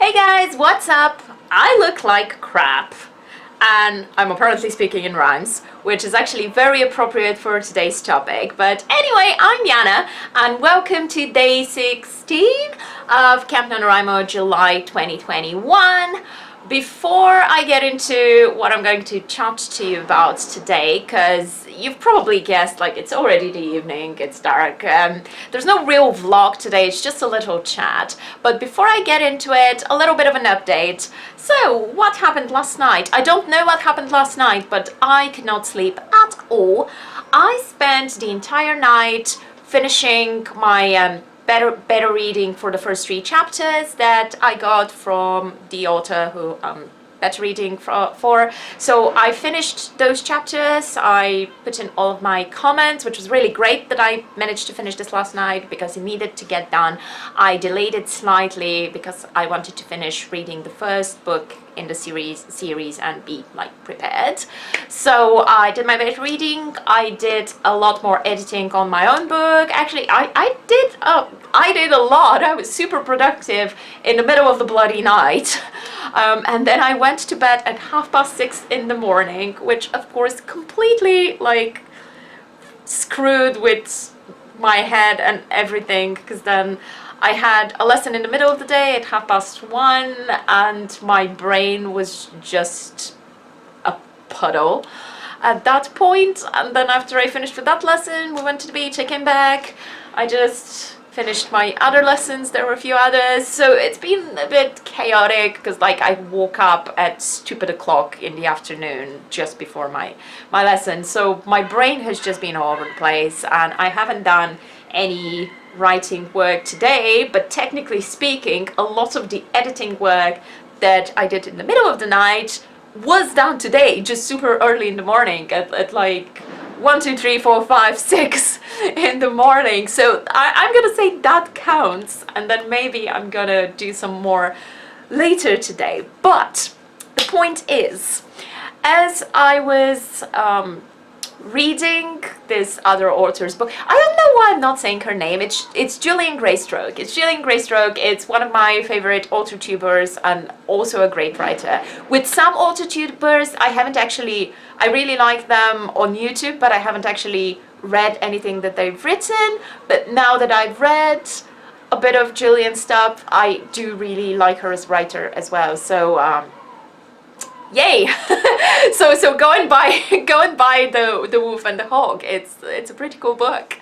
Hey guys, what's up? I look like crap and I'm apparently speaking in rhymes, which is actually very appropriate for today's topic. But anyway, I'm Yana and welcome to day 16 of Camp NaNoWriMo July 2021. Before I get into what I'm going to chat to you about today, because you've probably guessed, like, it's already the evening, it's dark, there's no real vlog today, it's just a little chat. But before I get into it, a little bit of an update. So, what happened last night? I don't know what happened last night, but I could not sleep at all. I spent the entire night finishing my better reading for the first 3 chapters that I got from the author who better reading for. So I finished those chapters, I put in all of my comments, which was really great that I managed to finish this last night because it needed to get done. I delayed it slightly because I wanted to finish reading the first book in the series and be like prepared. So I did my better reading, I did a lot more editing on my own book. Actually, I did a lot. I was super productive in the middle of the bloody night. And then I went to bed at 6:30 in the morning, which of course completely like screwed with my head and everything, because then I had a lesson in the middle of the day at 1:30 and my brain was just a puddle at that point. And then after I finished with that lesson, we went to the beach, I came back, I just finished my other lessons, there were a few others, so it's been a bit chaotic because like I woke up at stupid o'clock in the afternoon just before my lesson, so my brain has just been all over the place and I haven't done any writing work today. But technically speaking, a lot of the editing work that I did in the middle of the night was done today, just super early in the morning at like 1, 2, 3, 4, 5, 6 in the morning. So I'm gonna say that counts, and then maybe I'm gonna do some more later today. But the point is, as I was reading this other author's book, I don't know why I'm not saying her name, it's Gillian Graystroke. It's Gillian Graystroke, it's one of my favorite author tubers and also a great writer. With some author tubers, I really like them on YouTube, but I haven't actually read anything that they've written. But now that I've read a bit of Gillian's stuff, I do really like her as a writer as well. So yay! so going by the Wolf and the Hog, it's a pretty cool book.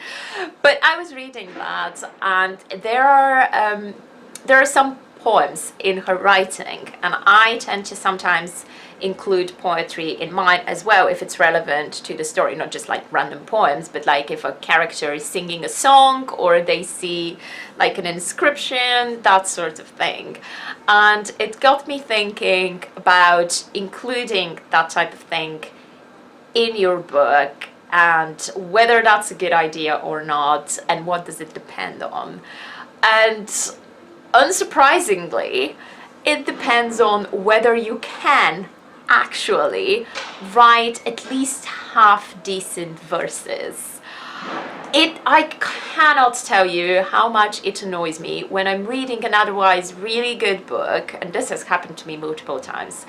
But I was reading that, and there are some poems in her writing, and I tend to sometimes include poetry in mine as well if it's relevant to the story, not just like random poems, but like if a character is singing a song or they see like an inscription, that sort of thing. And it got me thinking about including that type of thing in your book and whether that's a good idea or not, and what does it depend on. And unsurprisingly, it depends on whether you can actually write at least half decent verses. I cannot tell you how much it annoys me when I'm reading an otherwise really good book, and this has happened to me multiple times,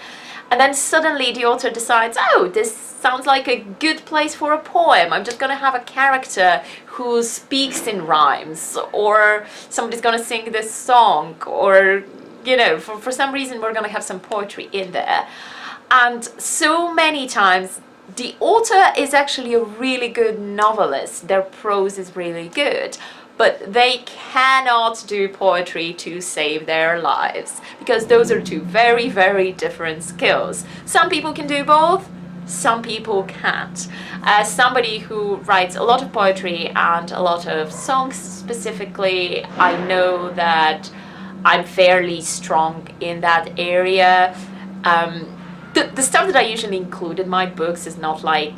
and then suddenly the author decides, oh, this sounds like a good place for a poem. I'm just gonna have a character who speaks in rhymes, or somebody's gonna sing this song, or you know, for some reason we're gonna have some poetry in there. And so many times the author is actually a really good novelist, their prose is really good, but they cannot do poetry to save their lives, because those are two very, very different skills. Some people can do both, some people can't. As somebody who writes a lot of poetry and a lot of songs specifically, I know that I'm fairly strong in that area. The stuff that I usually include in my books is not like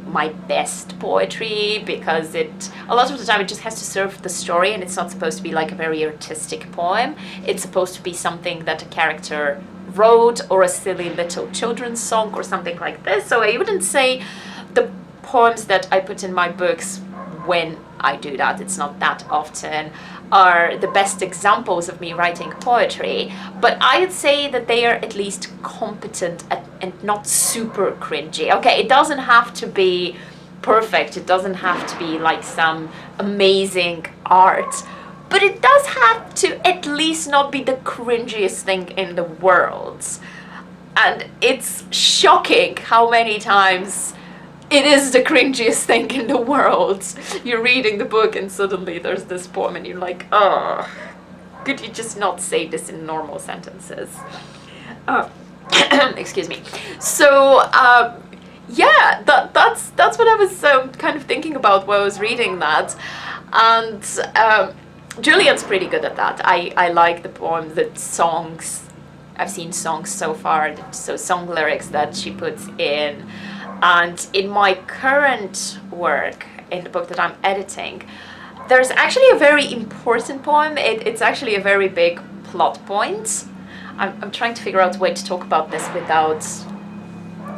my best poetry, because a lot of the time it just has to serve the story, and it's not supposed to be like a very artistic poem. It's supposed to be something that a character wrote, or a silly little children's song or something like this. So I wouldn't say the poems that I put in my books when I do that, it's not that often, are the best examples of me writing poetry, but I'd say that they are at least competent and not super cringy. Okay, it doesn't have to be perfect, it doesn't have to be like some amazing art, but it does have to at least not be the cringiest thing in the world. And it's shocking how many times it is the cringiest thing in the world. You're reading the book and suddenly there's this poem and you're like, oh, could you just not say this in normal sentences? Excuse me. So, yeah, that's what I was kind of thinking about while I was reading that. And Julian's pretty good at that. I like the poems, the songs. I've seen songs so far, so song lyrics that she puts in. And in my current work, in the book that I'm editing, there's actually a very important poem. It's actually a very big plot point. I'm trying to figure out a way to talk about this without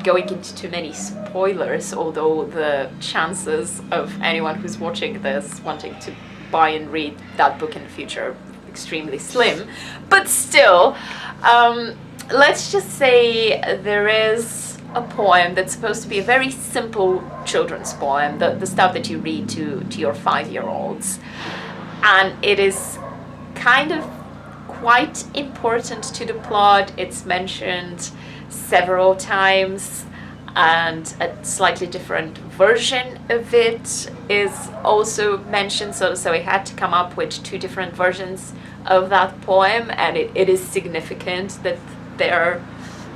going into too many spoilers, although the chances of anyone who's watching this wanting to buy and read that book in the future are extremely slim. But still, let's just say there is a poem that's supposed to be a very simple children's poem, the stuff that you read to your 5-year-olds. And it is kind of quite important to the plot. It's mentioned several times, and a slightly different version of it is also mentioned. So I had to come up with 2 different versions of that poem, and it is significant that there are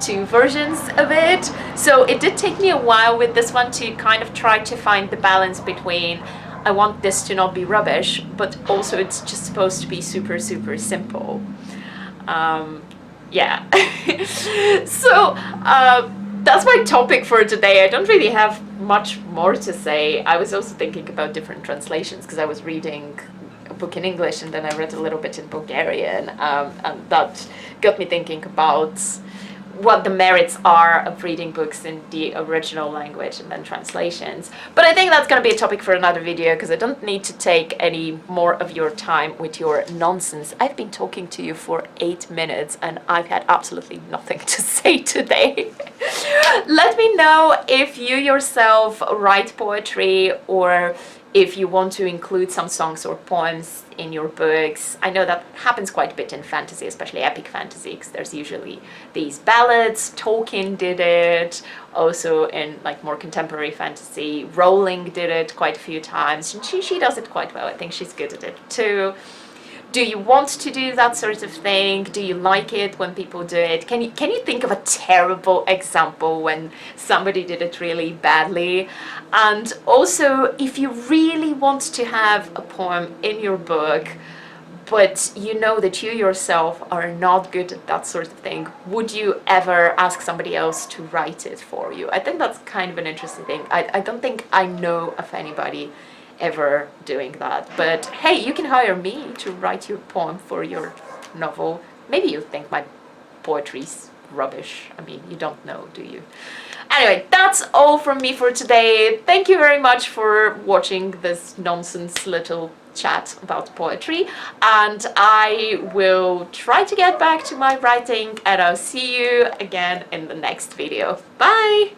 2 versions of it. So it did take me a while with this one to kind of try to find the balance between I want this to not be rubbish, but also it's just supposed to be super, super simple. Yeah. So that's my topic for today. I don't really have much more to say. I was also thinking about different translations because I was reading a book in English and then I read a little bit in Bulgarian, and that got me thinking about what the merits are of reading books in the original language and then translations. But I think that's going to be a topic for another video because I don't need to take any more of your time with your nonsense. I've been talking to you for 8 minutes and I've had absolutely nothing to say today. Let me know if you yourself write poetry or if you want to include some songs or poems in your books. I know that happens quite a bit in fantasy, especially epic fantasy, because there's usually these ballads. Tolkien did it. Also in like more contemporary fantasy, Rowling did it quite a few times, and she does it quite well. I think she's good at it too. Do you want to do that sort of thing? Do you like it when people do it? Can you think of a terrible example when somebody did it really badly? And also, if you really want to have a poem in your book, but you know that you yourself are not good at that sort of thing, would you ever ask somebody else to write it for you? I think that's kind of an interesting thing. I don't think I know of anybody ever doing that, but hey, you can hire me to write your poem for your novel. Maybe you think my poetry's rubbish. I mean, you don't know, do you? Anyway, that's all from me for today. Thank you very much for watching this nonsense little chat about poetry, and I will try to get back to my writing, and I'll see you again in the next video. Bye!